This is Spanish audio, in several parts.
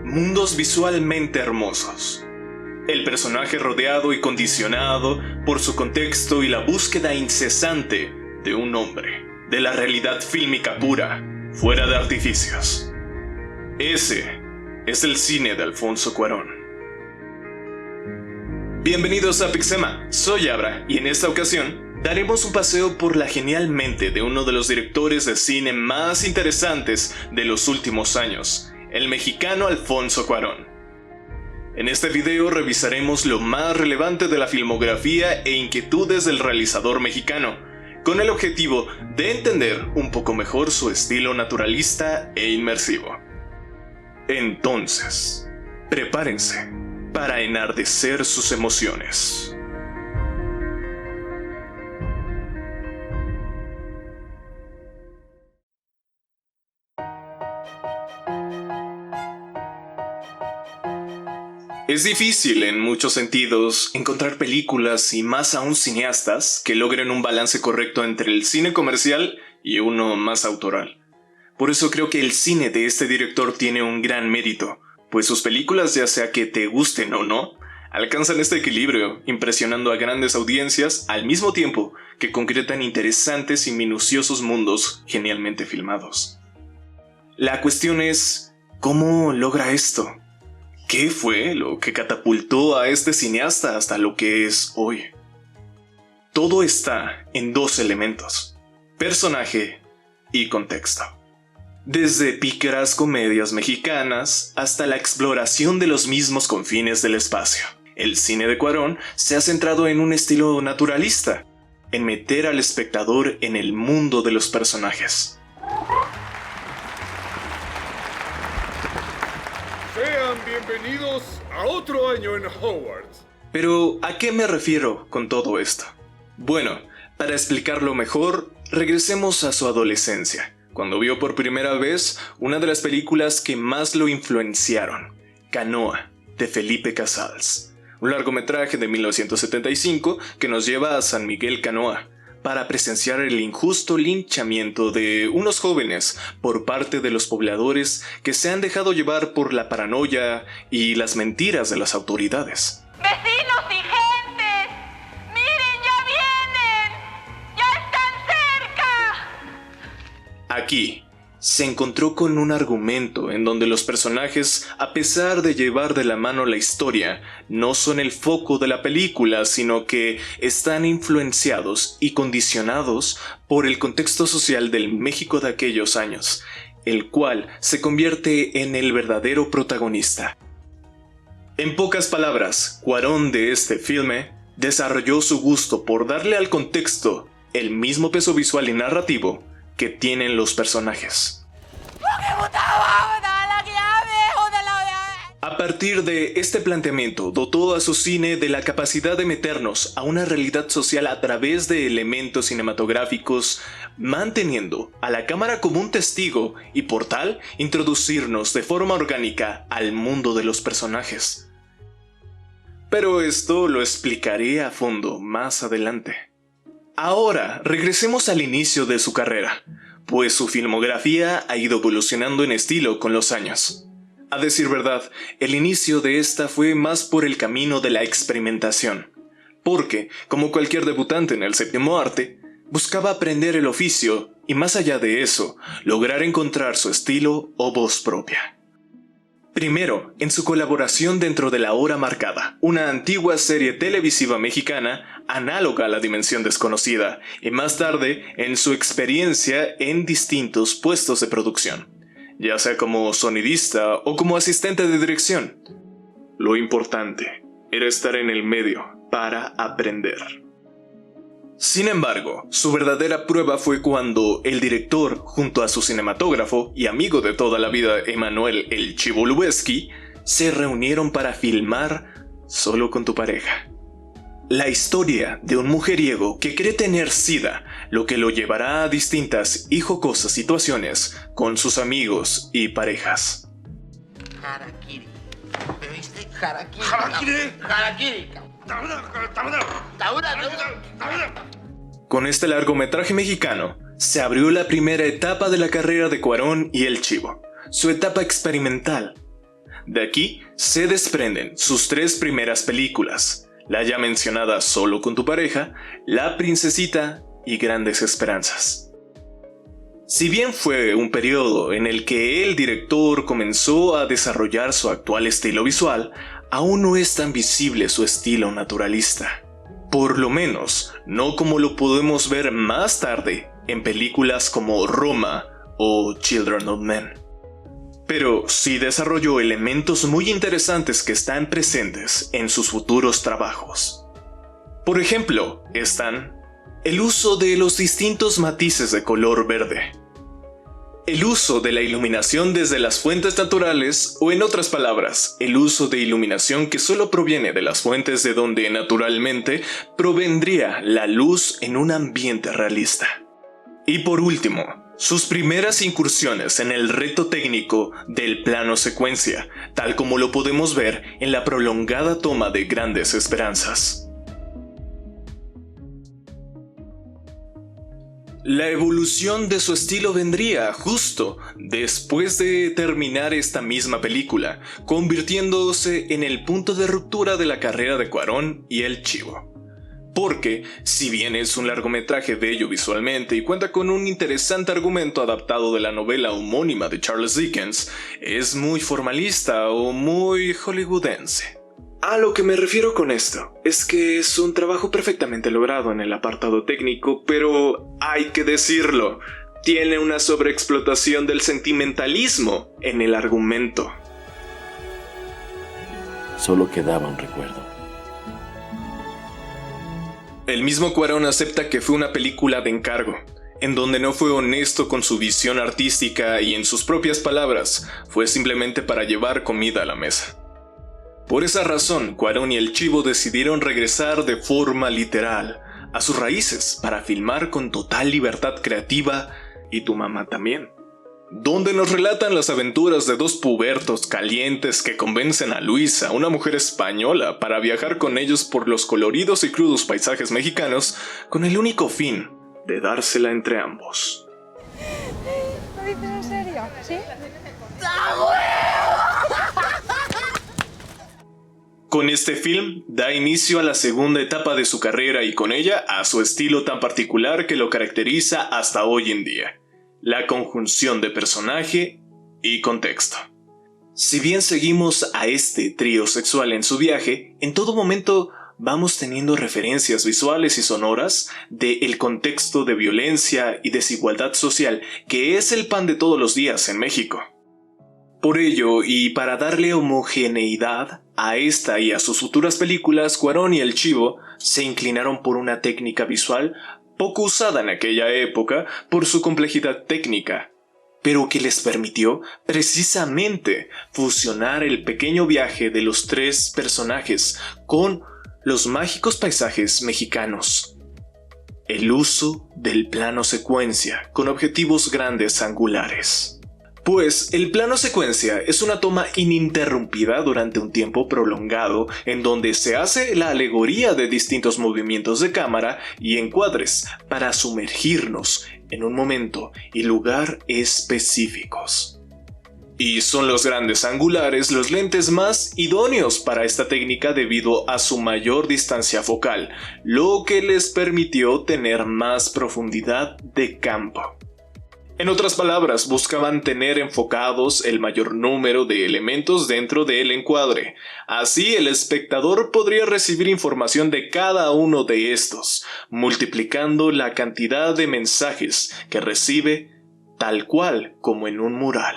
mundos visualmente hermosos. El personaje rodeado y condicionado por su contexto y la búsqueda incesante de un hombre, de la realidad fílmica pura, fuera de artificios. Ese es el cine de Alfonso Cuarón. Bienvenidos a Pixema, soy Abra y en esta ocasión daremos un paseo por la genial mente de uno de los directores de cine más interesantes de los últimos años, el mexicano Alfonso Cuarón. En este video revisaremos lo más relevante de la filmografía e inquietudes del realizador mexicano, con el objetivo de entender un poco mejor su estilo naturalista e inmersivo. Entonces, prepárense para enardecer sus emociones. Es difícil en muchos sentidos encontrar películas y más aún cineastas que logren un balance correcto entre el cine comercial y uno más autoral. Por eso creo que el cine de este director tiene un gran mérito, pues sus películas, ya sea que te gusten o no, alcanzan este equilibrio, impresionando a grandes audiencias al mismo tiempo que concretan interesantes y minuciosos mundos genialmente filmados. La cuestión es, ¿cómo logra esto? ¿Qué fue lo que catapultó a este cineasta hasta lo que es hoy? Todo está en dos elementos: personaje y contexto. Desde pícaras comedias mexicanas hasta la exploración de los mismos confines del espacio, el cine de Cuarón se ha centrado en un estilo naturalista, en meter al espectador en el mundo de los personajes. Sean bienvenidos a otro año en Hogwarts. Pero, ¿a qué me refiero con todo esto? Bueno, para explicarlo mejor, regresemos a su adolescencia, cuando vio por primera vez una de las películas que más lo influenciaron, Canoa, de Felipe Casals, un largometraje de 1975 que nos lleva a San Miguel Canoa, para presenciar el injusto linchamiento de unos jóvenes por parte de los pobladores que se han dejado llevar por la paranoia y las mentiras de las autoridades. ¡Vecinos y gentes! ¡Miren, ya vienen! ¡Ya están cerca! Aquí se encontró con un argumento en donde los personajes, a pesar de llevar de la mano la historia, no son el foco de la película, sino que están influenciados y condicionados por el contexto social del México de aquellos años, el cual se convierte en el verdadero protagonista. En pocas palabras, Cuarón de este filme desarrolló su gusto por darle al contexto el mismo peso visual y narrativo que tienen los personajes. A partir de este planteamiento, dotó a su cine de la capacidad de meternos a una realidad social a través de elementos cinematográficos, manteniendo a la cámara como un testigo y por tal introducirnos de forma orgánica al mundo de los personajes. Pero esto lo explicaré a fondo más adelante. Ahora, regresemos al inicio de su carrera, pues su filmografía ha ido evolucionando en estilo con los años. A decir verdad, el inicio de esta fue más por el camino de la experimentación, porque, como cualquier debutante en el séptimo arte, buscaba aprender el oficio y, más allá de eso, lograr encontrar su estilo o voz propia. Primero, en su colaboración dentro de La Hora Marcada, una antigua serie televisiva mexicana análoga a La Dimensión Desconocida, y más tarde en su experiencia en distintos puestos de producción, ya sea como sonidista o como asistente de dirección. Lo importante era estar en el medio para aprender. Sin embargo, su verdadera prueba fue cuando el director, junto a su cinematógrafo y amigo de toda la vida Emanuel El Chivo Lubezki, se reunieron para filmar Solo con tu pareja. La historia de un mujeriego que cree tener SIDA, lo que lo llevará a distintas y jocosas situaciones con sus amigos y parejas. Harakiri. ¿Me viste? Harakiri. ¡Harakiri! Harakiri. Con este largometraje mexicano, se abrió la primera etapa de la carrera de Cuarón y El Chivo, su etapa experimental. De aquí se desprenden sus 3 primeras películas, la ya mencionada Solo con tu pareja, La princesita y Grandes esperanzas. Si bien fue un periodo en el que el director comenzó a desarrollar su actual estilo visual, aún no es tan visible su estilo naturalista. Por lo menos, no como lo podemos ver más tarde en películas como Roma o Children of Men. Pero sí desarrolló elementos muy interesantes que están presentes en sus futuros trabajos. Por ejemplo, están el uso de los distintos matices de color verde, el uso de la iluminación desde las fuentes naturales, o en otras palabras, el uso de iluminación que solo proviene de las fuentes de donde naturalmente provendría la luz en un ambiente realista. Y por último, sus primeras incursiones en el reto técnico del plano secuencia, tal como lo podemos ver en la prolongada toma de Grandes esperanzas. La evolución de su estilo vendría justo después de terminar esta misma película, convirtiéndose en el punto de ruptura de la carrera de Cuarón y El Chivo. Porque, si bien es un largometraje bello visualmente y cuenta con un interesante argumento adaptado de la novela homónima de Charles Dickens, es muy formalista o muy hollywoodense. A lo que me refiero con esto es que es un trabajo perfectamente logrado en el apartado técnico, pero hay que decirlo, tiene una sobreexplotación del sentimentalismo en el argumento. Solo quedaba un recuerdo. El mismo Cuarón acepta que fue una película de encargo, en donde no fue honesto con su visión artística y, en sus propias palabras, fue simplemente para llevar comida a la mesa. Por esa razón, Cuarón y El Chivo decidieron regresar de forma literal a sus raíces para filmar con total libertad creativa, y Tu mamá también, donde nos relatan las aventuras de 2 pubertos calientes que convencen a Luisa, una mujer española, para viajar con ellos por los coloridos y crudos paisajes mexicanos, con el único fin de dársela entre ambos. ¿Lo dices en serio? ¿Sí? Con este film da inicio a la segunda etapa de su carrera y con ella a su estilo tan particular que lo caracteriza hasta hoy en día: la conjunción de personaje y contexto. Si bien seguimos a este trío sexual en su viaje, en todo momento vamos teniendo referencias visuales y sonoras del contexto de violencia y desigualdad social que es el pan de todos los días en México. Por ello, y para darle homogeneidad a esta y a sus futuras películas, Cuarón y El Chivo se inclinaron por una técnica visual poco usada en aquella época por su complejidad técnica, pero que les permitió precisamente fusionar el pequeño viaje de los 3 personajes con los mágicos paisajes mexicanos. El uso del plano secuencia con objetivos grandes angulares. Pues el plano secuencia es una toma ininterrumpida durante un tiempo prolongado en donde se hace la alegoría de distintos movimientos de cámara y encuadres para sumergirnos en un momento y lugar específicos. Y son los grandes angulares los lentes más idóneos para esta técnica debido a su mayor distancia focal, lo que les permitió tener más profundidad de campo. En otras palabras, buscaban tener enfocados el mayor número de elementos dentro del encuadre. Así, el espectador podría recibir información de cada uno de estos, multiplicando la cantidad de mensajes que recibe, tal cual como en un mural.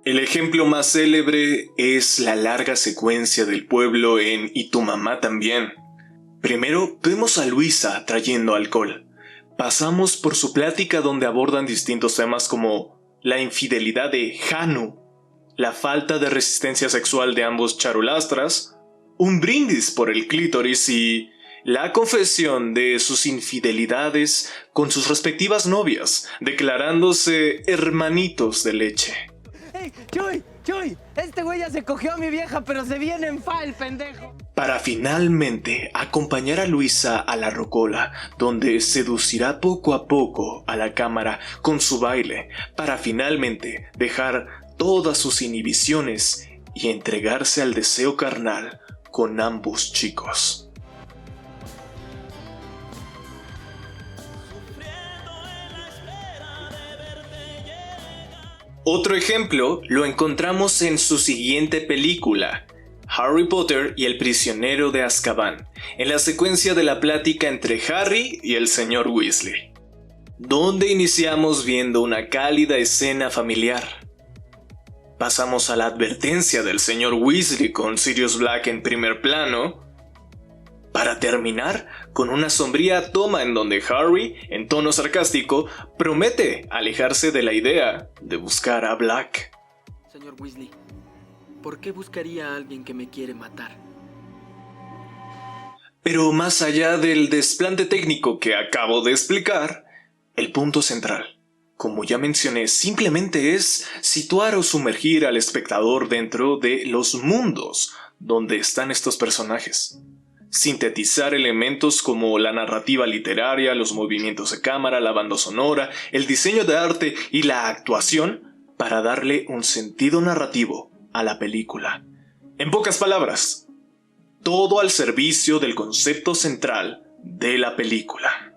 El ejemplo más célebre es la larga secuencia del pueblo en Y tu mamá también. Primero, vemos a Luisa trayendo alcohol. Pasamos por su plática donde abordan distintos temas como la infidelidad de Janu, la falta de resistencia sexual de ambos charolastras, un brindis por el clítoris y la confesión de sus infidelidades con sus respectivas novias, declarándose hermanitos de leche. ¡Ey, Chuy! Este güey ya se cogió a mi vieja, pero se viene en fa el pendejo. Para finalmente acompañar a Luisa a la rocola, donde seducirá poco a poco a la cámara con su baile, para finalmente dejar todas sus inhibiciones y entregarse al deseo carnal con ambos chicos. Otro ejemplo lo encontramos en su siguiente película, Harry Potter y el prisionero de Azkaban, en la secuencia de la plática entre Harry y el señor Weasley, donde iniciamos viendo una cálida escena familiar. Pasamos a la advertencia del señor Weasley con Sirius Black en primer plano, para terminar con una sombría toma en donde Harry, en tono sarcástico, promete alejarse de la idea de buscar a Black. Señor Weasley, ¿por qué buscaría a alguien que me quiere matar? Pero más allá del desplante técnico que acabo de explicar, el punto central, como ya mencioné, simplemente es situar o sumergir al espectador dentro de los mundos donde están estos personajes. Sintetizar elementos como la narrativa literaria, los movimientos de cámara, la banda sonora, el diseño de arte y la actuación para darle un sentido narrativo a la película. En pocas palabras, todo al servicio del concepto central de la película.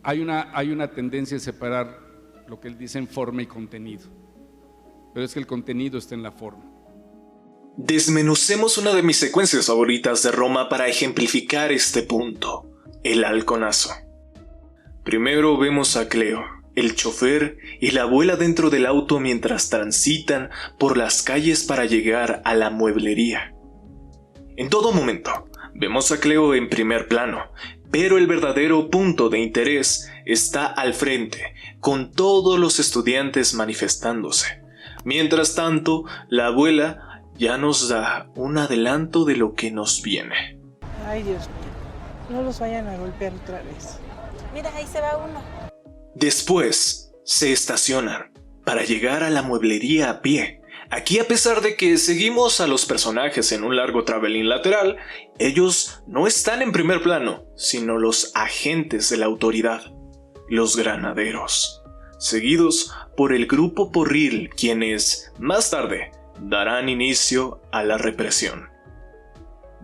Hay una tendencia a separar lo que él dice en forma y contenido, pero es que el contenido está en la forma. Desmenucemos una de mis secuencias favoritas de Roma para ejemplificar este punto, el halconazo. Primero vemos a Cleo, el chofer y la abuela dentro del auto mientras transitan por las calles para llegar a la mueblería. En todo momento, vemos a Cleo en primer plano, pero el verdadero punto de interés está al frente, con todos los estudiantes manifestándose. Mientras tanto, la abuela ya nos da un adelanto de lo que nos viene. Ay, Dios mío. No los vayan a golpear otra vez. Mira, ahí se va uno. Después, se estacionan para llegar a la mueblería a pie. Aquí, a pesar de que seguimos a los personajes en un largo travelín lateral, ellos no están en primer plano, sino los agentes de la autoridad, los granaderos, seguidos por el grupo porril, quienes, más tarde, darán inicio a la represión.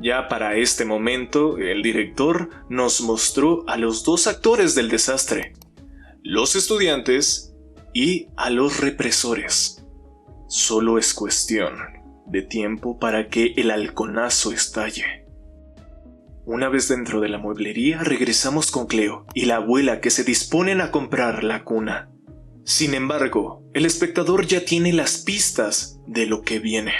Ya para este momento, el director nos mostró a los dos actores del desastre, los estudiantes y a los represores. Solo es cuestión de tiempo para que el halconazo estalle. Una vez dentro de la mueblería, regresamos con Cleo y la abuela que se disponen a comprar la cuna. Sin embargo, el espectador ya tiene las pistas de lo que viene.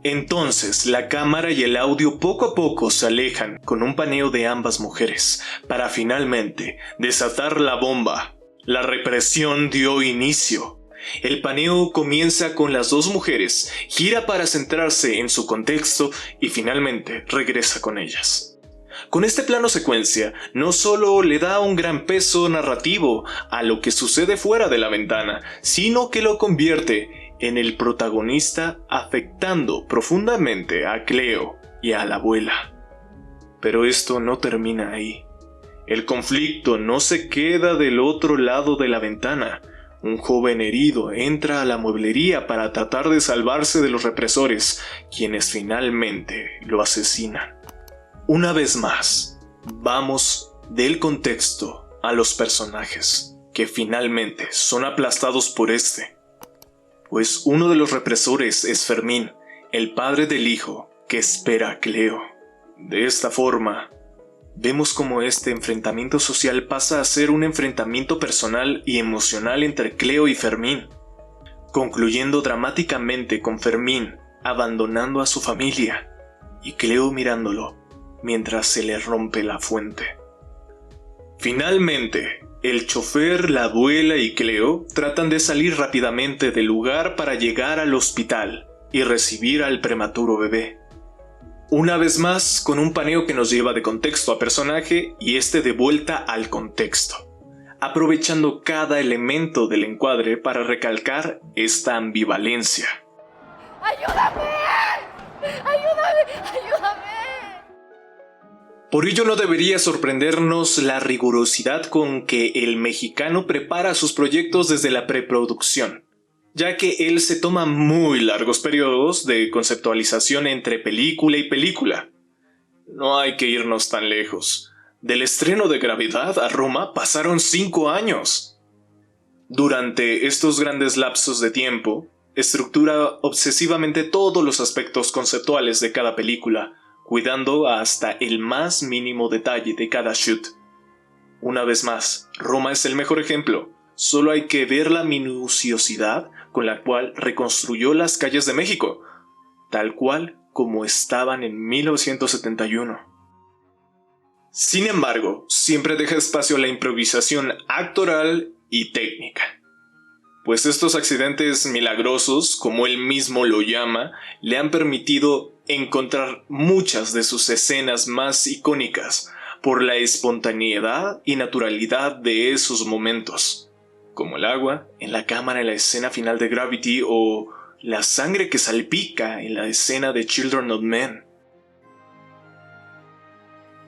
Entonces, la cámara y el audio poco a poco se alejan con un paneo de ambas mujeres, para finalmente desatar la bomba. La represión dio inicio. El paneo comienza con las dos mujeres, gira para centrarse en su contexto y finalmente regresa con ellas. Con este plano secuencia, no solo le da un gran peso narrativo a lo que sucede fuera de la ventana, sino que lo convierte en el protagonista, afectando profundamente a Cleo y a la abuela. Pero esto no termina ahí. El conflicto no se queda del otro lado de la ventana. Un joven herido entra a la mueblería para tratar de salvarse de los represores, quienes finalmente lo asesinan. Una vez más, vamos del contexto a los personajes, que finalmente son aplastados por este. Pues uno de los represores es Fermín, el padre del hijo que espera a Cleo. De esta forma, vemos cómo este enfrentamiento social pasa a ser un enfrentamiento personal y emocional entre Cleo y Fermín, concluyendo dramáticamente con Fermín abandonando a su familia y Cleo mirándolo mientras se le rompe la fuente. Finalmente, el chofer, la abuela y Cleo tratan de salir rápidamente del lugar para llegar al hospital y recibir al prematuro bebé. Una vez más, con un paneo que nos lleva de contexto a personaje y este de vuelta al contexto, aprovechando cada elemento del encuadre para recalcar esta ambivalencia. ¡Ayúdame! ¡Ayúdame! ¡Ayúdame! Por ello no debería sorprendernos la rigurosidad con que el mexicano prepara sus proyectos desde la preproducción. ya que él se toma muy largos periodos de conceptualización entre película y película. No hay que irnos tan lejos. Del estreno de Gravedad a Roma pasaron 5 años. Durante estos grandes lapsos de tiempo, estructura obsesivamente todos los aspectos conceptuales de cada película, cuidando hasta el más mínimo detalle de cada shoot. Una vez más, Roma es el mejor ejemplo. Solo hay que ver la minuciosidad con la cual reconstruyó las calles de México, tal cual como estaban en 1971. Sin embargo, siempre deja espacio a la improvisación actoral y técnica, pues estos accidentes milagrosos, como él mismo lo llama, le han permitido encontrar muchas de sus escenas más icónicas por la espontaneidad y naturalidad de esos momentos, como el agua en la cámara en la escena final de Gravity o la sangre que salpica en la escena de Children of Men.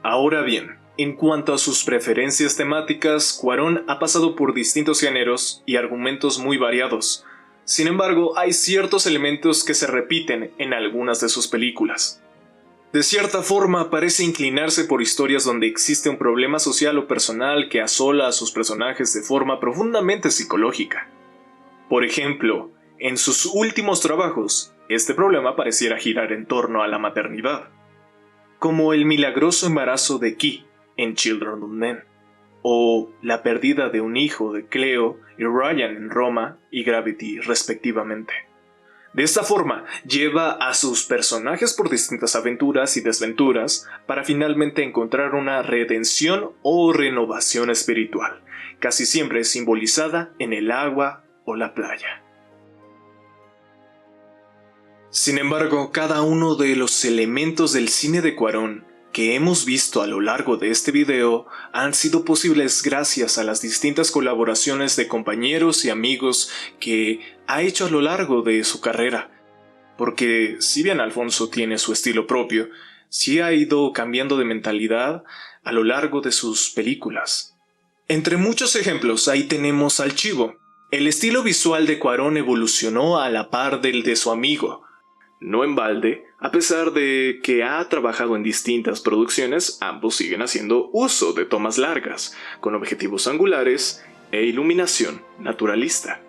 Ahora bien, en cuanto a sus preferencias temáticas, Cuarón ha pasado por distintos géneros y argumentos muy variados. Sin embargo, hay ciertos elementos que se repiten en algunas de sus películas. De cierta forma, parece inclinarse por historias donde existe un problema social o personal que asola a sus personajes de forma profundamente psicológica. Por ejemplo, en sus últimos trabajos, este problema pareciera girar en torno a la maternidad, como el milagroso embarazo de Key en Children of Men, o la pérdida de un hijo de Cleo y Ryan en Roma y Gravity respectivamente. De esta forma, lleva a sus personajes por distintas aventuras y desventuras para finalmente encontrar una redención o renovación espiritual, casi siempre simbolizada en el agua o la playa. Sin embargo, cada uno de los elementos del cine de Cuarón que hemos visto a lo largo de este video han sido posibles gracias a las distintas colaboraciones de compañeros y amigos que ha hecho a lo largo de su carrera. Porque si bien Alfonso tiene su estilo propio, sí ha ido cambiando de mentalidad a lo largo de sus películas. Entre muchos ejemplos, ahí tenemos al Chivo. El estilo visual de Cuarón evolucionó a la par del de su amigo. No en balde, a pesar de que ha trabajado en distintas producciones, ambos siguen haciendo uso de tomas largas, con objetivos angulares e iluminación naturalista.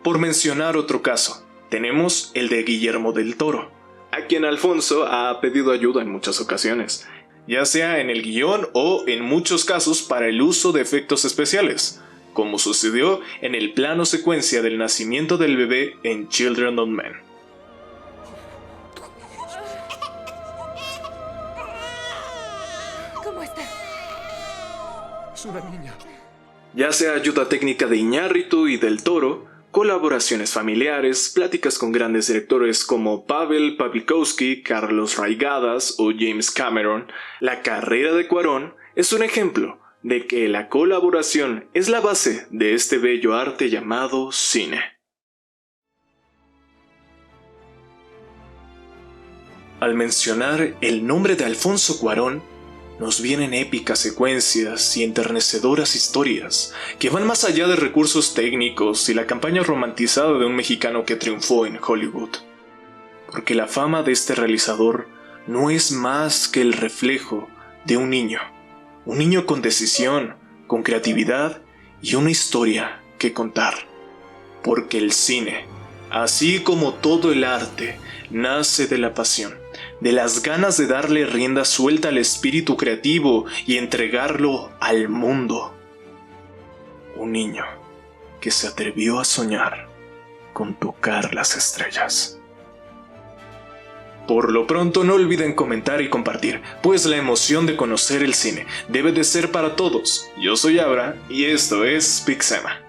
Por mencionar otro caso, tenemos el de Guillermo del Toro, a quien Alfonso ha pedido ayuda en muchas ocasiones, ya sea en el guión o en muchos casos para el uso de efectos especiales, como sucedió en el plano secuencia del nacimiento del bebé en Children of Men. ¿Cómo está? Es una niña. Ya sea ayuda técnica de Iñárritu y del Toro, colaboraciones familiares, pláticas con grandes directores como Pavel Pawlikowski, Carlos Raigadas o James Cameron, la carrera de Cuarón es un ejemplo de que la colaboración es la base de este bello arte llamado cine. Al mencionar el nombre de Alfonso Cuarón, nos vienen épicas secuencias y enternecedoras historias que van más allá de recursos técnicos y la campaña romantizada de un mexicano que triunfó en Hollywood. Porque la fama de este realizador no es más que el reflejo de un niño con decisión, con creatividad y una historia que contar. Porque el cine, así como todo el arte, nace de la pasión, de las ganas de darle rienda suelta al espíritu creativo y entregarlo al mundo. Un niño que se atrevió a soñar con tocar las estrellas. Por lo pronto, no olviden comentar y compartir, pues la emoción de conocer el cine debe de ser para todos. Yo soy Abra y esto es Pixema.